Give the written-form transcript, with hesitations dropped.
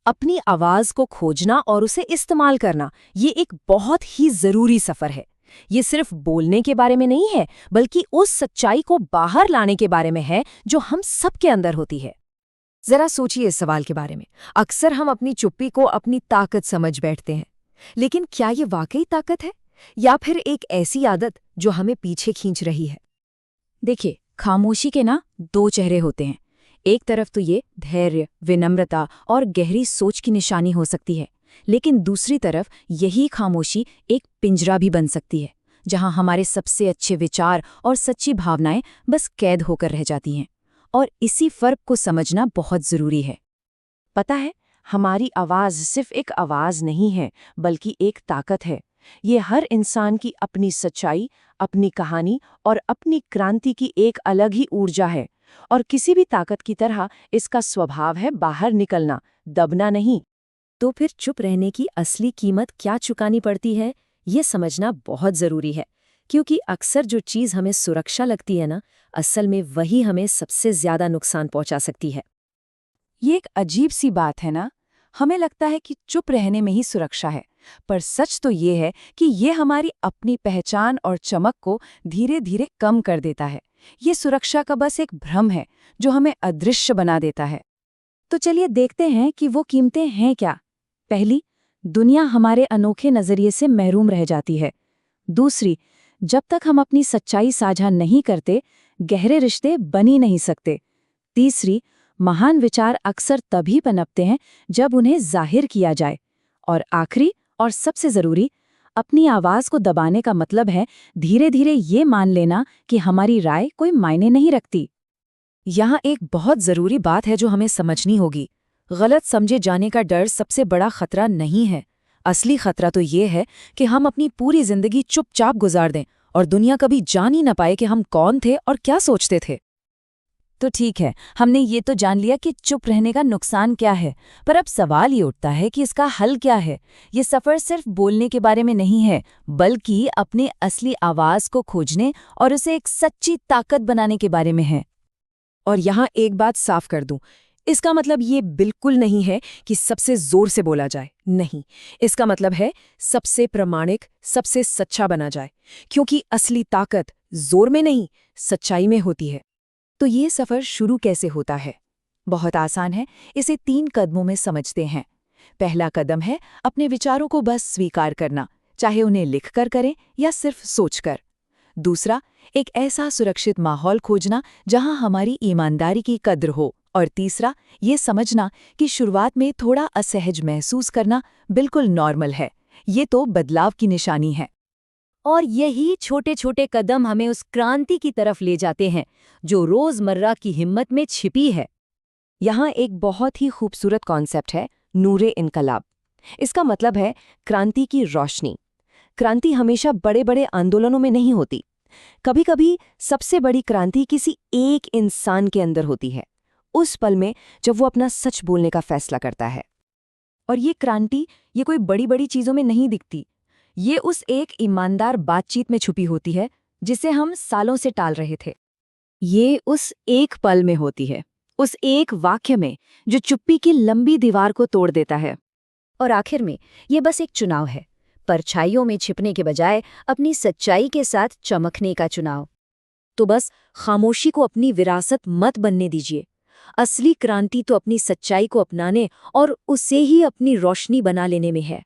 अपनी आवाज को खोजना और उसे इस्तेमाल करना, ये एक बहुत ही जरूरी सफर है। ये सिर्फ बोलने के बारे में नहीं है, बल्कि उस सच्चाई को बाहर लाने के बारे में है जो हम सबके अंदर होती है। जरा सोचिए इस सवाल के बारे में। अक्सर हम अपनी चुप्पी को अपनी ताकत समझ बैठते हैं, लेकिन क्या ये वाकई ताकत है या फिर एक ऐसी आदत जो हमें पीछे खींच रही है? देखिए, खामोशी के ना दो चेहरे होते हैं। एक तरफ तो ये धैर्य, विनम्रता और गहरी सोच की निशानी हो सकती है, लेकिन दूसरी तरफ यही खामोशी एक पिंजरा भी बन सकती है, जहां हमारे सबसे अच्छे विचार और सच्ची भावनाएं बस कैद होकर रह जाती हैं। और इसी फर्क को समझना बहुत जरूरी है। पता है, हमारी आवाज सिर्फ एक आवाज नहीं है, बल्कि एक ताकत है। ये हर इंसान की अपनी सच्चाई, अपनी कहानी और अपनी क्रांति की एक अलग ही ऊर्जा है। और किसी भी ताकत की तरह इसका स्वभाव है बाहर निकलना, दबना नहीं। तो फिर चुप रहने की असली कीमत क्या चुकानी पड़ती है, ये समझना बहुत जरूरी है। क्योंकि अक्सर जो चीज़ हमें सुरक्षा लगती है ना, असल में वही हमें सबसे ज्यादा नुकसान पहुंचा सकती है। ये एक अजीब सी बात है ना। हमें लगता है कि चुप रहने में ही सुरक्षा है, पर सच तो ये है कि ये हमारी अपनी पहचान और चमक को धीरे धीरे कम कर देता है। ये सुरक्षा का बस एक भ्रम है जो हमें अदृश्य बना देता है। तो चलिए देखते हैं कि वो कीमतें हैं क्या। पहली, दुनिया हमारे अनोखे नजरिए से महरूम रह जाती है। दूसरी, जब तक हम अपनी सच्चाई साझा नहीं करते, गहरे रिश्ते बन ही नहीं सकते। तीसरी, महान विचार अक्सर तभी पनपते हैं जब उन्हें जाहिर किया जाए। और आखिरी और सबसे जरूरी, अपनी आवाज को दबाने का मतलब है धीरे धीरे ये मान लेना कि हमारी राय कोई मायने नहीं रखती। यहाँ एक बहुत जरूरी बात है जो हमें समझनी होगी। गलत समझे जाने का डर सबसे बड़ा खतरा नहीं है। असली खतरा तो ये है कि हम अपनी पूरी जिंदगी चुपचाप गुजार दें और दुनिया कभी जान ही न पाए कि हम कौन थे और क्या सोचते थे। तो ठीक है, हमने ये तो जान लिया कि चुप रहने का नुकसान क्या है, पर अब सवाल ये उठता है कि इसका हल क्या है। ये सफ़र सिर्फ बोलने के बारे में नहीं है, बल्कि अपने असली आवाज़ को खोजने और उसे एक सच्ची ताकत बनाने के बारे में है। और यहाँ एक बात साफ कर दूं, इसका मतलब ये बिल्कुल नहीं है कि सबसे जोर से बोला जाए। नहीं, इसका मतलब है सबसे प्रामाणिक, सबसे सच्चा बना जाए, क्योंकि असली ताकत जोर में नहीं, सच्चाई में होती है। तो ये सफ़र शुरू कैसे होता है? बहुत आसान है, इसे 3 कदमों में समझते हैं। पहला कदम है अपने विचारों को बस स्वीकार करना, चाहे उन्हें लिखकर करें या सिर्फ सोचकर। दूसरा, एक ऐसा सुरक्षित माहौल खोजना जहां हमारी ईमानदारी की कद्र हो। और तीसरा, ये समझना कि शुरुआत में थोड़ा असहज महसूस करना बिल्कुल नॉर्मल है। ये तो बदलाव की निशानी है। और यही छोटे छोटे कदम हमें उस क्रांति की तरफ ले जाते हैं जो रोजमर्रा की हिम्मत में छिपी है। यहाँ एक बहुत ही खूबसूरत कॉन्सेप्ट है, नूरे इनकलाब। इसका मतलब है क्रांति की रोशनी। क्रांति हमेशा बड़े बड़े आंदोलनों में नहीं होती। कभी कभी सबसे बड़ी क्रांति किसी एक इंसान के अंदर होती है, उस पल में जब वो अपना सच बोलने का फैसला करता है। और ये क्रांति ये कोई बड़ी बड़ी चीजों में नहीं दिखती। ये उस एक ईमानदार बातचीत में छुपी होती है जिसे हम सालों से टाल रहे थे। ये उस एक पल में होती है, उस एक वाक्य में जो चुप्पी की लंबी दीवार को तोड़ देता है। और आखिर में ये बस एक चुनाव है, परछाइयों में छिपने के बजाय अपनी सच्चाई के साथ चमकने का चुनाव। तो बस खामोशी को अपनी विरासत मत बनने दीजिए। असली क्रांति तो अपनी सच्चाई को अपनाने और उसे ही अपनी रोशनी बना लेने में है।